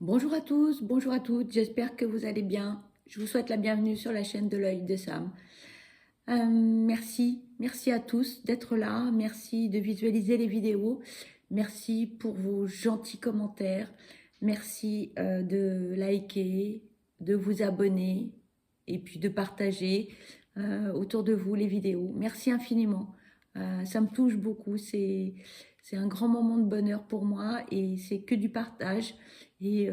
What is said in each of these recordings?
Bonjour à tous, bonjour à toutes, j'espère que vous allez bien. Je vous souhaite la bienvenue sur la chaîne de l'œil de Sam. Merci à tous d'être là, merci de visualiser les vidéos, merci pour vos gentils commentaires, merci de liker, de vous abonner et puis de partager autour de vous les vidéos. Merci infiniment, ça me touche beaucoup, c'est un grand moment de bonheur pour moi et c'est que du partage. Et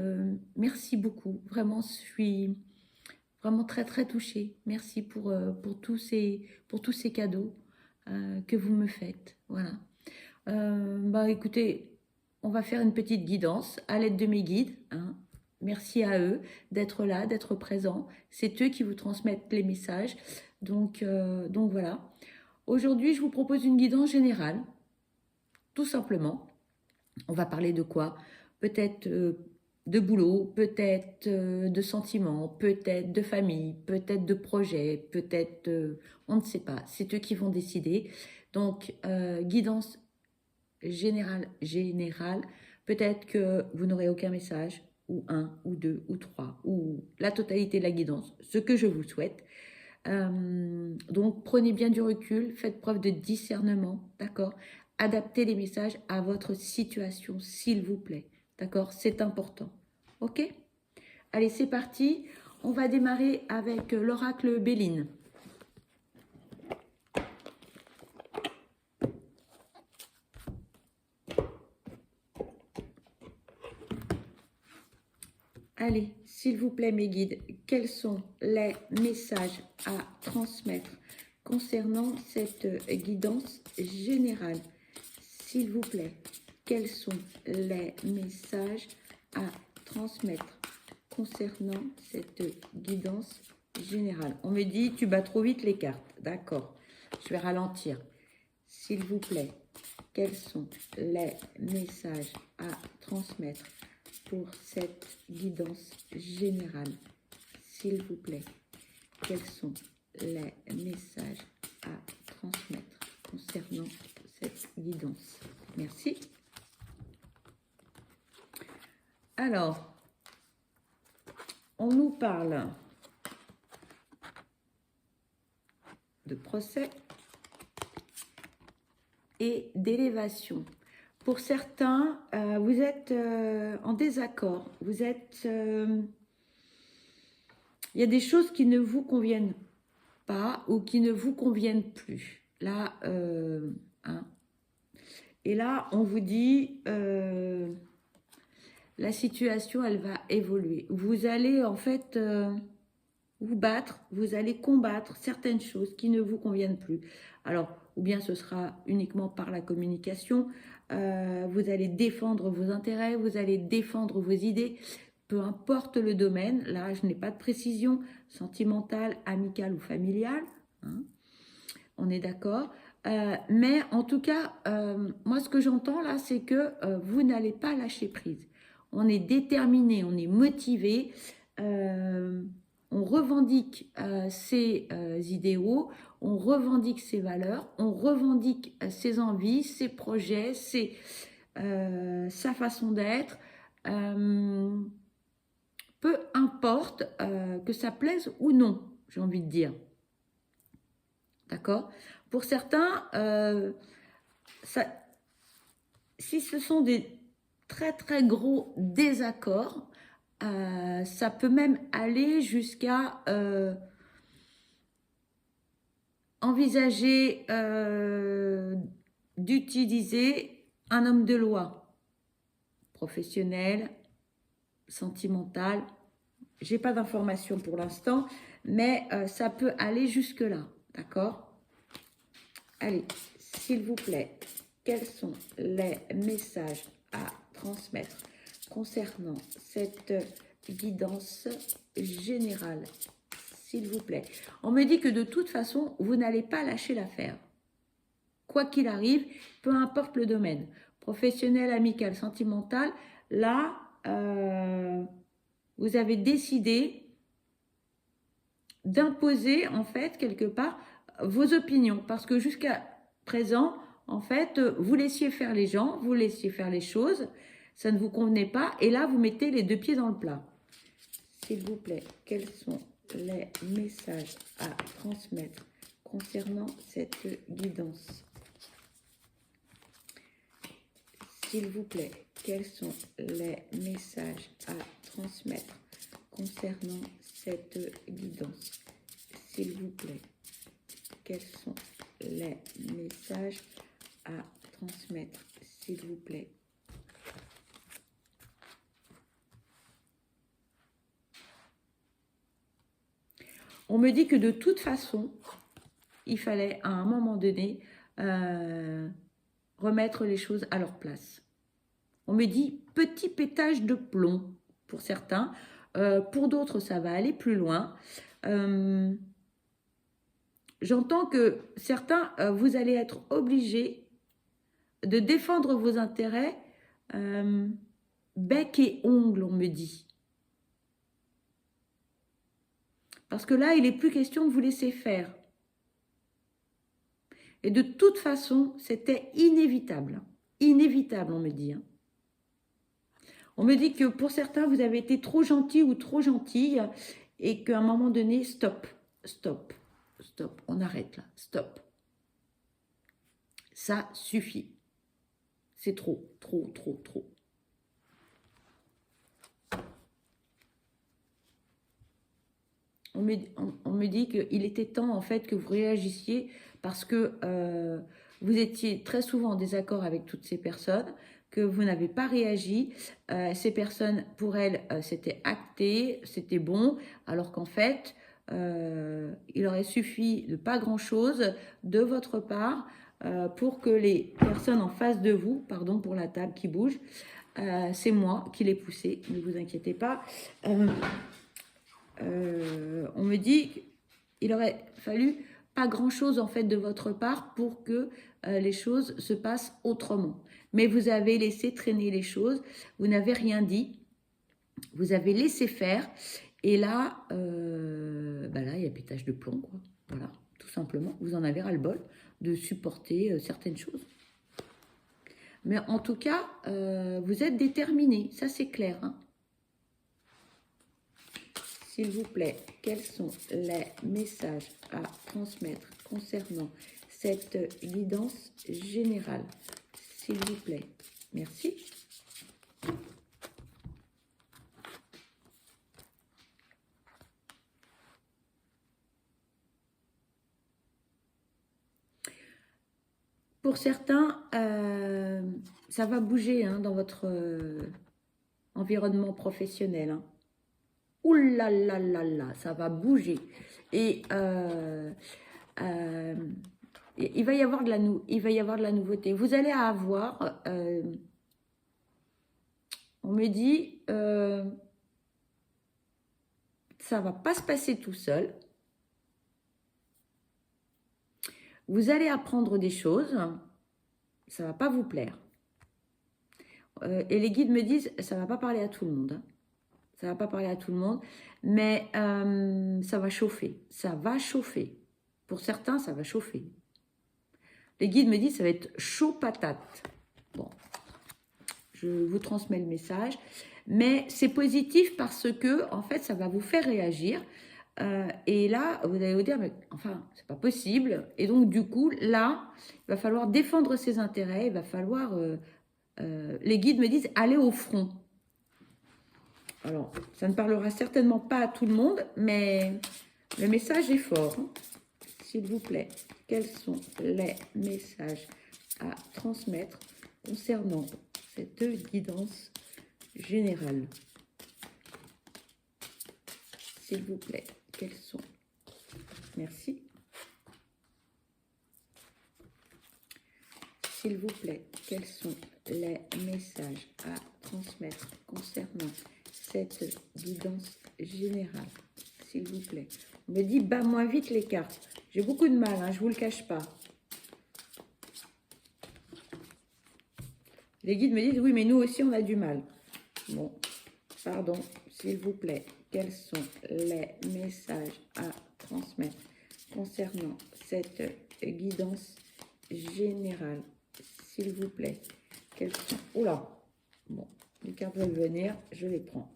merci beaucoup, vraiment, je suis vraiment très très touchée. Merci pour tous ces cadeaux que vous me faites. Voilà. Bah écoutez, on va faire une petite guidance à l'aide de mes guides, hein. Merci à eux d'être là, d'être présents. C'est eux qui vous transmettent les messages. Donc voilà. Aujourd'hui, je vous propose une guidance générale, tout simplement. On va parler de quoi? Peut-être de boulot, peut-être de sentiments, peut-être de famille, peut-être de projet, peut-être on ne sait pas. C'est eux qui vont décider. Donc, guidance générale. Peut-être que vous n'aurez aucun message, ou un, ou deux, ou trois, ou la totalité de la guidance, ce que je vous souhaite. Donc, prenez bien du recul, faites preuve de discernement, d'accord? Adaptez les messages à votre situation, s'il vous plaît, d'accord? C'est important, ok? Allez, c'est parti. On va démarrer avec l'oracle Béline. Allez, s'il vous plaît, mes guides, quels sont les messages à transmettre concernant cette guidance générale? S'il vous plaît, quels sont les messages à transmettre concernant cette guidance générale? On me dit, tu bats trop vite les cartes. D'accord, je vais ralentir. S'il vous plaît, quels sont les messages à transmettre pour cette guidance générale? S'il vous plaît, quels sont les messages à transmettre concernant cette guidance? Merci. Alors, on nous parle de procès et d'élévation. Pour certains, vous êtes en désaccord. Vous êtes, il y a des choses qui ne vous conviennent pas ou qui ne vous conviennent plus. Là, hein. Et là, on vous dit, la situation, elle va évoluer. Vous allez en fait vous battre, vous allez combattre certaines choses qui ne vous conviennent plus. Alors, ou bien ce sera uniquement par la communication, vous allez défendre vos intérêts, vous allez défendre vos idées, peu importe le domaine. Là, je n'ai pas de précision sentimentale, amicale ou familiale, hein, on est d'accord. Mais en tout cas, moi, ce que j'entends là, c'est que vous n'allez pas lâcher prise. On est déterminé, on est motivé, on revendique ses idéaux, on revendique ses valeurs, on revendique ses envies, ses projets, sa façon d'être. Peu importe que ça plaise ou non, j'ai envie de dire. D'accord? Pour certains, si ce sont des très très gros désaccords, ça peut même aller jusqu'à envisager d'utiliser un homme de loi professionnel, sentimental. J'ai pas d'informations pour l'instant, mais ça peut aller jusque-là, d'accord? Allez, s'il vous plaît, quels sont les messages à transmettre concernant cette guidance générale, s'il vous plaît? On me dit que de toute façon, vous n'allez pas lâcher l'affaire. Quoi qu'il arrive, peu importe le domaine, professionnel, amical, sentimental, là, vous avez décidé d'imposer, en fait, quelque part, vos opinions. Parce que jusqu'à présent, en fait, vous laissiez faire les gens, vous laissiez faire les choses, ça ne vous convenait pas. Et là, vous mettez les deux pieds dans le plat. S'il vous plaît, quels sont les messages à transmettre concernant cette guidance? S'il vous plaît, quels sont les messages à transmettre concernant cette guidance? S'il vous plaît, quels sont les messages à transmettre? S'il vous plaît. On me dit que de toute façon, il fallait à un moment donné remettre les choses à leur place. On me dit petit pétage de plomb pour certains. Pour d'autres, ça va aller plus loin. J'entends que certains, vous allez être obligés de défendre vos intérêts bec et ongle, on me dit. Parce que là, il n'est plus question de vous laisser faire. Et de toute façon, c'était inévitable. Inévitable, on me dit. On me dit que pour certains, vous avez été trop gentil ou trop gentille et qu'à un moment donné, stop, stop, stop, on arrête là, stop. Ça suffit. C'est trop, trop, trop, trop. On me dit qu'il était temps en fait que vous réagissiez parce que vous étiez très souvent en désaccord avec toutes ces personnes, que vous n'avez pas réagi. Ces personnes, pour elles, c'était acté, c'était bon, alors qu'en fait, il aurait suffi de pas grand-chose de votre part pour que les personnes en face de vous, pardon pour la table qui bouge, c'est moi qui l'ai poussé, ne vous inquiétez pas. On me dit qu'il aurait fallu pas grand-chose en fait de votre part pour que les choses se passent autrement. Mais vous avez laissé traîner les choses, vous n'avez rien dit, vous avez laissé faire. Et là, là, il y a pétage de plomb, quoi. Voilà, tout simplement. Vous en avez ras-le-bol de supporter certaines choses. Mais en tout cas, vous êtes déterminé, ça c'est clair, hein. S'il vous plaît, quels sont les messages à transmettre concernant cette guidance générale? S'il vous plaît. Merci. Pour certains, ça va bouger hein, dans votre environnement professionnel. Hein. Ouh là là là là, ça va bouger. Et il va y avoir de la nouveauté. Vous allez avoir, on me dit, ça va pas se passer tout seul. Vous allez apprendre des choses, ça va pas vous plaire. Et les guides me disent, ça va pas parler à tout le monde. Hein. Ça va pas parler à tout le monde, mais ça va chauffer. Ça va chauffer. Pour certains, ça va chauffer. Les guides me disent, ça va être chaud patate. Bon, je vous transmets le message. Mais c'est positif parce que, en fait, ça va vous faire réagir. Et là, vous allez vous dire, mais enfin, c'est pas possible. Et donc, du coup, là, il va falloir défendre ses intérêts. Il va falloir, les guides me disent, aller au front. Alors, ça ne parlera certainement pas à tout le monde, mais le message est fort. Hein. S'il vous plaît, quels sont les messages à transmettre concernant cette guidance générale? S'il vous plaît, quels sont? Merci. S'il vous plaît, quels sont les messages à transmettre concernant cette guidance générale? S'il vous plaît. On me dit, bats moins vite les cartes. J'ai beaucoup de mal, hein, je ne vous le cache pas. Les guides me disent, oui, mais nous aussi, on a du mal. Bon, pardon, s'il vous plaît. Quels sont les messages à transmettre concernant cette guidance générale? S'il vous plaît. Quels sont... Oula. Bon, Les cartes veulent venir, je les prends.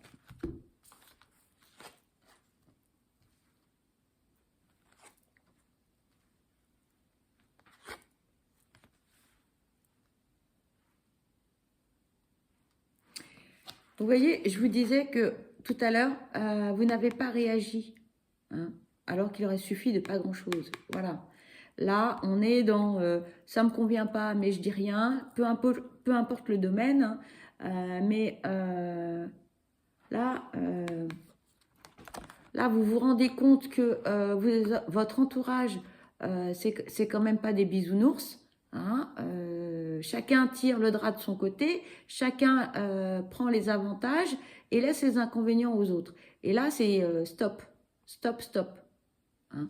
Vous voyez, je vous disais que tout à l'heure, vous n'avez pas réagi, hein, alors qu'il aurait suffi de pas grand-chose. Voilà. Là, on est dans ça me convient pas, mais je dis rien, peu importe le domaine, hein, mais là, là, vous vous rendez compte que votre entourage, c'est quand même pas des bisounours. Hein, chacun tire le drap de son côté, chacun prend les avantages et laisse les inconvénients aux autres. Et là, c'est stop, stop, stop. Hein.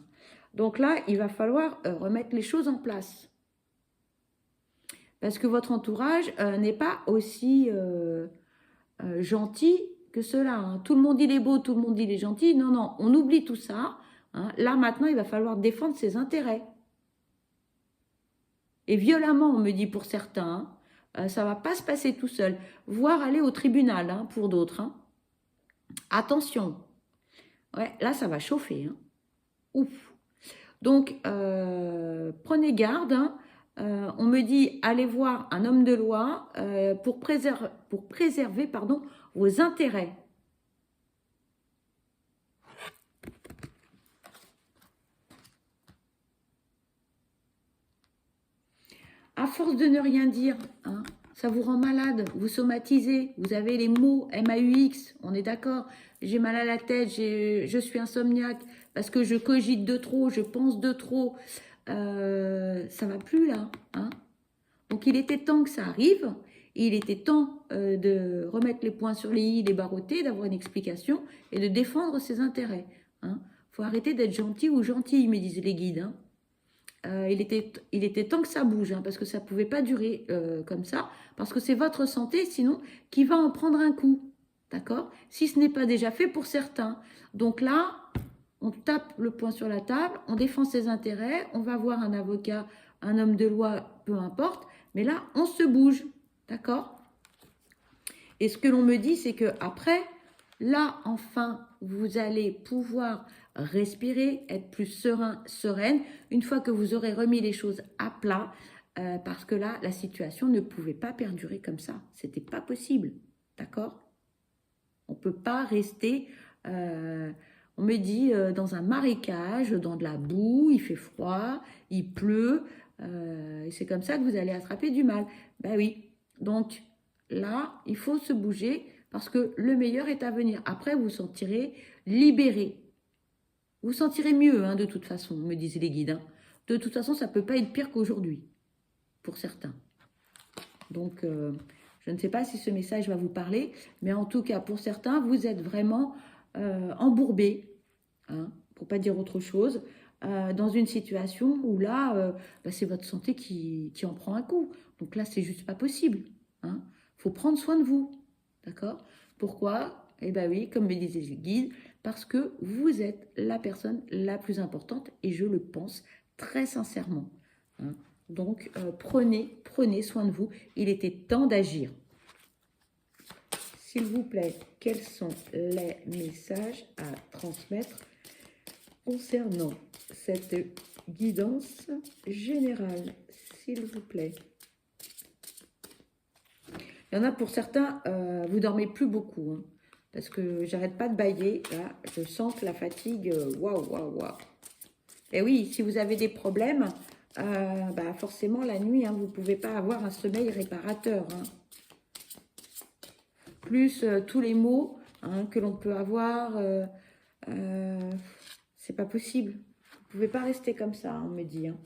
Donc là, il va falloir remettre les choses en place. Parce que votre entourage n'est pas aussi gentil que cela. Hein. Tout le monde il est beau, tout le monde il est gentil. Non, non, on oublie tout ça. Hein. Là, maintenant, il va falloir défendre ses intérêts. Et violemment, on me dit pour certains, ça ne va pas se passer tout seul, voire aller au tribunal hein, pour d'autres. Hein. Attention. Ouais, là, ça va chauffer. Hein. Ouf. Donc, prenez garde. Hein. On me dit, allez voir un homme de loi pour préserver pardon, vos intérêts. À force de ne rien dire, hein, ça vous rend malade, vous somatisez, vous avez les mots MAUX, on est d'accord. J'ai mal à la tête, je suis insomniaque parce que je cogite de trop, je pense de trop. Ça va plus là. Hein. Donc il était temps que ça arrive. Il était temps de remettre les points sur les i, les barreautés, d'avoir une explication et de défendre ses intérêts. Hein. Faut arrêter d'être gentil ou gentil, me disent les guides. Hein. Il était temps que ça bouge, hein, parce que ça ne pouvait pas durer comme ça, parce que c'est votre santé, sinon, qui va en prendre un coup, d'accord? Si ce n'est pas déjà fait pour certains. Donc là, on tape le poing sur la table, on défend ses intérêts, on va voir un avocat, un homme de loi, peu importe, mais là, on se bouge, d'accord? Et ce que l'on me dit, c'est que après, là, enfin, vous allez pouvoir respirer, être plus serein, sereine, une fois que vous aurez remis les choses à plat, parce que là, la situation ne pouvait pas perdurer comme ça. C'était pas possible, d'accord? On ne peut pas rester, on me dit, dans un marécage, dans de la boue, il fait froid, il pleut, et c'est comme ça que vous allez attraper du mal. Ben oui, donc là, il faut se bouger parce que le meilleur est à venir. Après, vous vous sentirez libéré. Vous vous sentirez mieux, hein, de toute façon, me disaient les guides. Hein. De toute façon, ça ne peut pas être pire qu'aujourd'hui, pour certains. Donc, je ne sais pas si ce message va vous parler, mais en tout cas, pour certains, vous êtes vraiment embourbés, hein, pour ne pas dire autre chose, dans une situation où là, c'est votre santé qui en prend un coup. Donc là, c'est juste pas possible. Hein. Faut prendre soin de vous, d'accord? Pourquoi? Eh bien oui, comme me disaient les guides, parce que vous êtes la personne la plus importante, et je le pense très sincèrement. Hein. Donc, prenez soin de vous. Il était temps d'agir. S'il vous plaît, quels sont les messages à transmettre concernant cette guidance générale, s'il vous plaît? Il y en a pour certains, vous dormez plus beaucoup, hein, parce que j'arrête pas de bâiller. Là, je sens que la fatigue, waouh, waouh, waouh. Et oui, si vous avez des problèmes, forcément la nuit, hein, vous ne pouvez pas avoir un sommeil réparateur. Hein. Plus tous les maux hein, que l'on peut avoir, c'est pas possible. Vous ne pouvez pas rester comme ça, on me dit. Hein.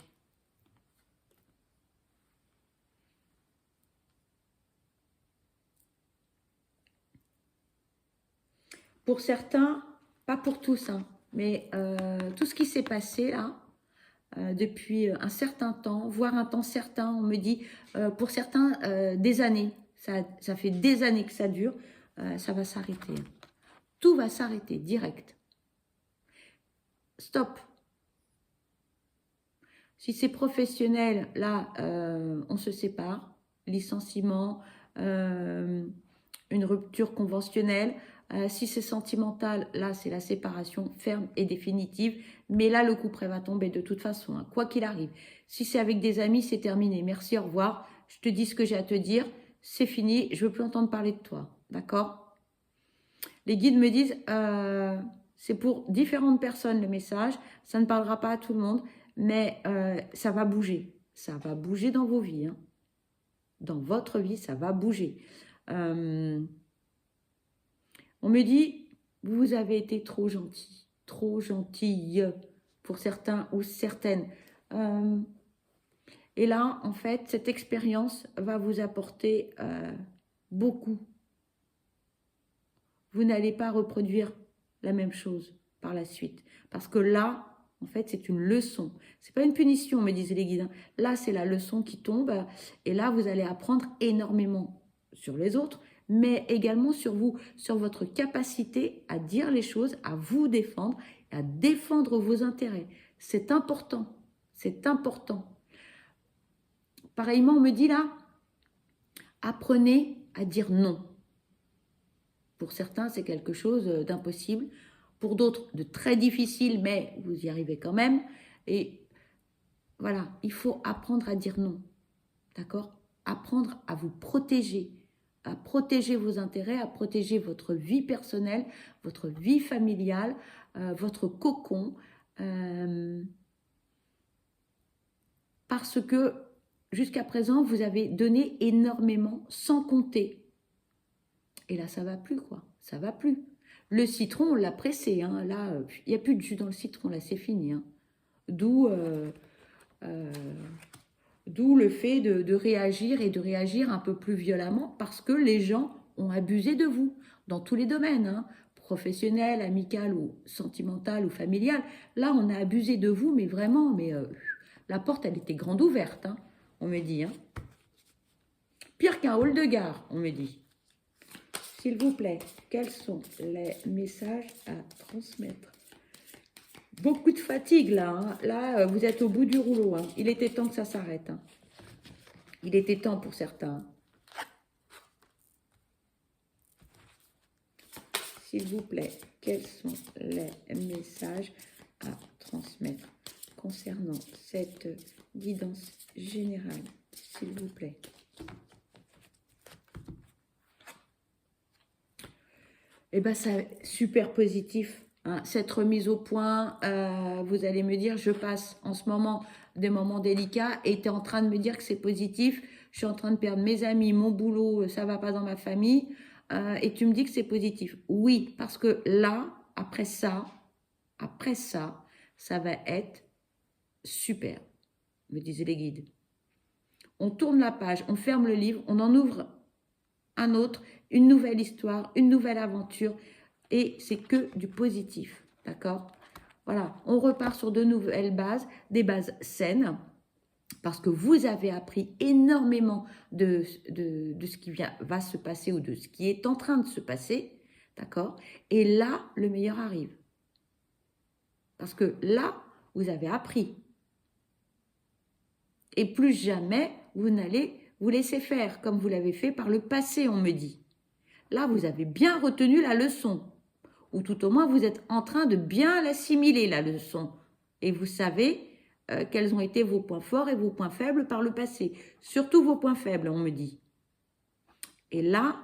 Pour certains, pas pour tous, hein, mais tout ce qui s'est passé là, depuis un certain temps, voire un temps certain, on me dit, pour certains, des années. Ça fait des années que ça dure, ça va s'arrêter. Tout va s'arrêter, direct. Stop. Si c'est professionnel, là, on se sépare, licenciement, une rupture conventionnelle. Si c'est sentimental, là, c'est la séparation ferme et définitive. Mais là, le couperet va tomber de toute façon, hein, quoi qu'il arrive. Si c'est avec des amis, c'est terminé. Merci, au revoir. Je te dis ce que j'ai à te dire. C'est fini. Je ne veux plus entendre parler de toi. D'accord? Les guides me disent, c'est pour différentes personnes le message. Ça ne parlera pas à tout le monde, mais ça va bouger. Ça va bouger dans vos vies. Hein. Dans votre vie, ça va bouger. On me dit, vous avez été trop gentil, trop gentille pour certains ou certaines. Et là, en fait, cette expérience va vous apporter beaucoup. Vous n'allez pas reproduire la même chose par la suite. Parce que là, en fait, c'est une leçon. Ce n'est pas une punition, me disaient les guides. Là, c'est la leçon qui tombe. Et là, vous allez apprendre énormément sur les autres, mais également sur vous, sur votre capacité à dire les choses, à vous défendre, à défendre vos intérêts. C'est important. C'est important. Pareillement, on me dit là, apprenez à dire non. Pour certains, c'est quelque chose d'impossible. Pour d'autres, de très difficile, mais vous y arrivez quand même. Et voilà, il faut apprendre à dire non. D'accord? Apprendre à vous protéger, à protéger vos intérêts, à protéger votre vie personnelle, votre vie familiale, votre cocon. Parce que jusqu'à présent, vous avez donné énormément sans compter. Et là, ça ne va plus, quoi. Ça ne va plus. Le citron, on l'a pressé. Hein. Là, il n'y a plus de jus dans le citron. Là, c'est fini. Hein. D'où le fait de réagir et de réagir un peu plus violemment parce que les gens ont abusé de vous dans tous les domaines. Hein. Professionnel, amical ou sentimental ou familial. Là, on a abusé de vous, mais vraiment, la porte, elle était grande ouverte. Hein, on me dit. Hein. Pire qu'un hall de gare, on me dit. S'il vous plaît, quels sont les messages à transmettre? Beaucoup de fatigue là. Hein. Là, vous êtes au bout du rouleau. Hein. Il était temps que ça s'arrête. Hein. Il était temps pour certains. S'il vous plaît, quels sont les messages à transmettre concernant cette guidance générale? S'il vous plaît. Eh bien, c'est super positif. Hein. Cette remise au point, vous allez me dire, je passe en ce moment des moments délicats et tu es en train de me dire que c'est positif. Je suis en train de perdre mes amis, mon boulot, ça ne va pas dans ma famille. Et tu me dis que c'est positif. Oui, parce que là, après ça, ça va être super, me disaient les guides. On tourne la page, on ferme le livre, on en ouvre un autre, une nouvelle histoire, une nouvelle aventure, et c'est que du positif, d'accord? Voilà, on repart sur de nouvelles bases, des bases saines, parce que vous avez appris énormément de ce qui va se passer ou de ce qui est en train de se passer, d'accord? Et là, le meilleur arrive. Parce que là, vous avez appris. Et plus jamais, vous n'allez vous laisser faire, comme vous l'avez fait par le passé, on me dit. Là, vous avez bien retenu la leçon. Ou tout au moins, vous êtes en train de bien l'assimiler, la leçon. Et vous savez quels ont été vos points forts et vos points faibles par le passé. Surtout vos points faibles, on me dit. Et là,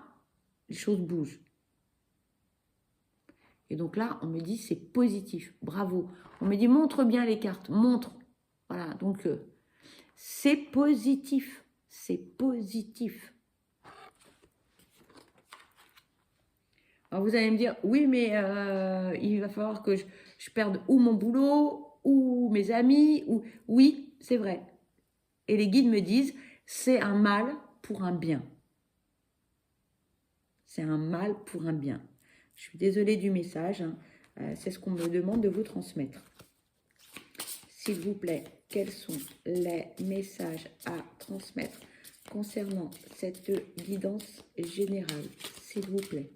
les choses bougent. Et donc là, on me dit, c'est positif. Bravo. On me dit, montre bien les cartes. Montre. Voilà, donc c'est positif. C'est positif. Alors vous allez me dire, oui, mais il va falloir que je perde ou mon boulot, ou mes amis, ou... Oui, c'est vrai. Et les guides me disent, c'est un mal pour un bien. C'est un mal pour un bien. Je suis désolée du message, hein. C'est ce qu'on me demande de vous transmettre. S'il vous plaît, quels sont les messages à transmettre concernant cette guidance générale, s'il vous plaît?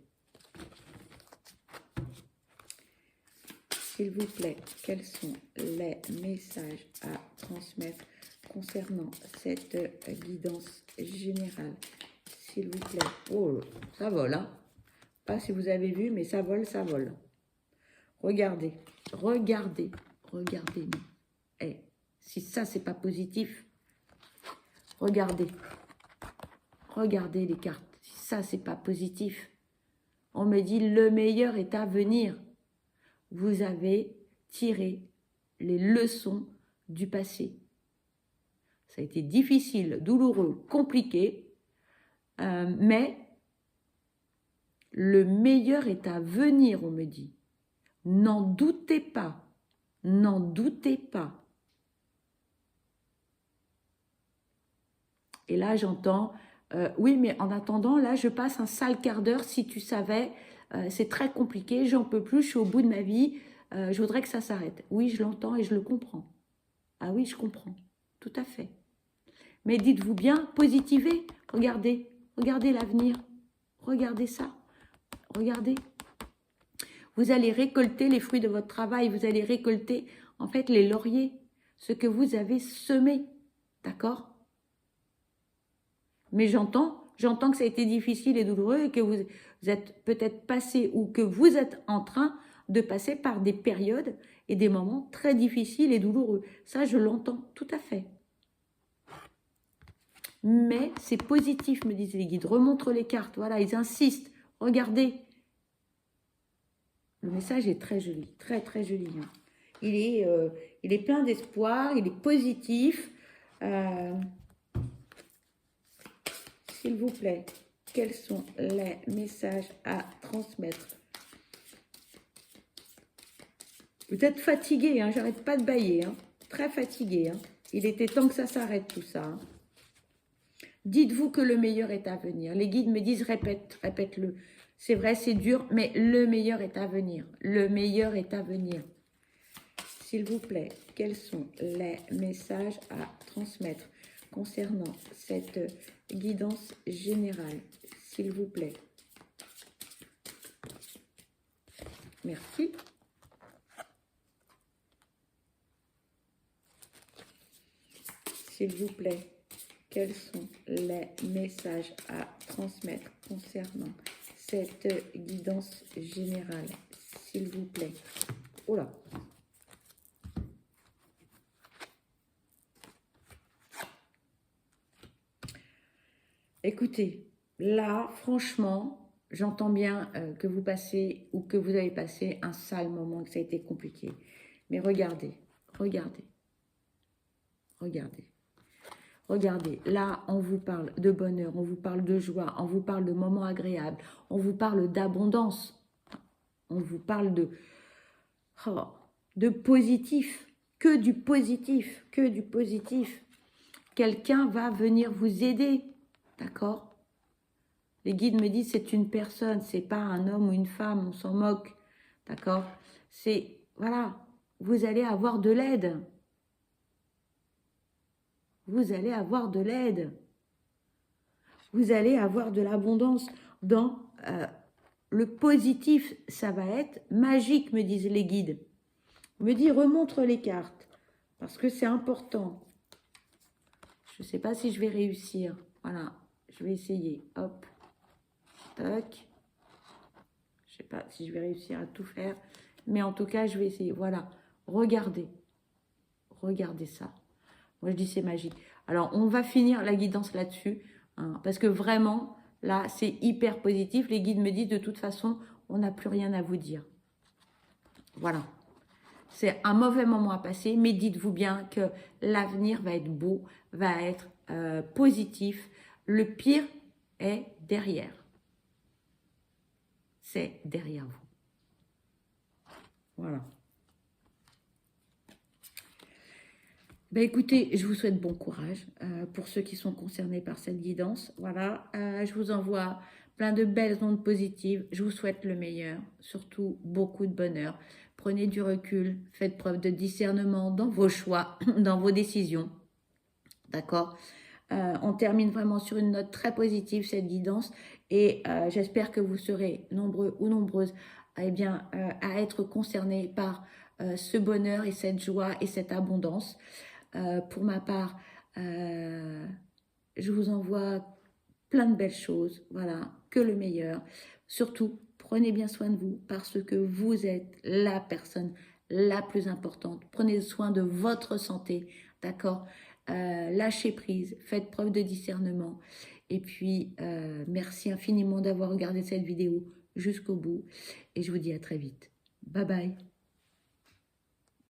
S'il vous plaît, quels sont les messages à transmettre concernant cette guidance générale, s'il vous plaît. Oh, ça vole, hein. Pas si vous avez vu, mais ça vole, ça vole. Regardez, regardez, regardez. Eh, si ça, c'est pas positif, regardez. Regardez les cartes. Si ça, c'est pas positif, on me dit le meilleur est à venir. Vous avez tiré les leçons du passé. Ça a été difficile, douloureux, compliqué, mais le meilleur est à venir, on me dit. N'en doutez pas, n'en doutez pas. Et là, j'entends, oui, mais en attendant, là, je passe un sale quart d'heure, si tu savais, c'est très compliqué, j'en peux plus, je suis au bout de ma vie, je voudrais que ça s'arrête. Oui, je l'entends et je le comprends. Ah oui, je comprends, tout à fait. Mais dites-vous bien, positivez, regardez, regardez l'avenir, regardez ça, regardez. Vous allez récolter les fruits de votre travail, vous allez récolter en fait les lauriers, ce que vous avez semé, d'accord? Mais j'entends que ça a été difficile et douloureux et que vous êtes peut-être passé ou que vous êtes en train de passer par des périodes et des moments très difficiles et douloureux. Ça, je l'entends tout à fait. Mais c'est positif, me disent les guides. Remontre les cartes, voilà, ils insistent. Regardez. Le message est très joli, très très joli. Hein. Il est plein d'espoir, il est positif. S'il vous plaît, quels sont les messages à transmettre? Vous êtes fatigué, hein, j'arrête pas de bâiller, hein, très fatigué. Hein. Il était temps que ça s'arrête tout ça. Hein. Dites-vous que le meilleur est à venir. Les guides me disent répète, répète-le. C'est vrai, c'est dur, mais le meilleur est à venir. Le meilleur est à venir. S'il vous plaît, quels sont les messages à transmettre concernant cette guidance générale, s'il vous plaît? Merci. S'il vous plaît, quels sont les messages à transmettre concernant cette guidance générale, s'il vous plaît? Oh là! Écoutez, là, franchement, j'entends bien que vous passez ou que vous avez passé un sale moment, que ça a été compliqué. Mais regardez, regardez, regardez. Regardez, là, on vous parle de bonheur, on vous parle de joie, on vous parle de moments agréables, on vous parle d'abondance, on vous parle de positif, que du positif, que du positif. Quelqu'un va venir vous aider, d'accord? Les guides me disent c'est une personne, c'est pas un homme ou une femme, on s'en moque, d'accord? C'est, voilà, vous allez avoir de l'aide. Vous allez avoir de l'aide. Vous allez avoir de l'abondance dans le positif. Ça va être magique, me disent les guides. Me dit remontre les cartes parce que c'est important. Je ne sais pas si je vais réussir. Voilà, je vais essayer. Hop, tac. Je ne sais pas si je vais réussir à tout faire, mais en tout cas, je vais essayer. Voilà, regardez. Regardez ça. Moi, je dis c'est magique. Alors, on va finir la guidance là-dessus, hein, parce que vraiment, là, c'est hyper positif. Les guides me disent, de toute façon, on n'a plus rien à vous dire. Voilà. C'est un mauvais moment à passer, mais dites-vous bien que l'avenir va être beau, va être positif. Le pire est derrière. C'est derrière vous. Voilà. Ben écoutez, je vous souhaite bon courage pour ceux qui sont concernés par cette guidance. Voilà, je vous envoie plein de belles ondes positives. Je vous souhaite le meilleur, surtout beaucoup de bonheur. Prenez du recul, faites preuve de discernement dans vos choix, dans vos décisions. D'accord? On termine vraiment sur une note très positive, cette guidance. Et j'espère que vous serez nombreux ou nombreuses eh bien, à être concernés par ce bonheur et cette joie et cette abondance. Pour ma part, je vous envoie plein de belles choses, voilà, que le meilleur. Surtout, prenez bien soin de vous parce que vous êtes la personne la plus importante. Prenez soin de votre santé, d'accord? Lâchez prise, faites preuve de discernement. Et puis, merci infiniment d'avoir regardé cette vidéo jusqu'au bout. Et je vous dis à très vite. Bye bye.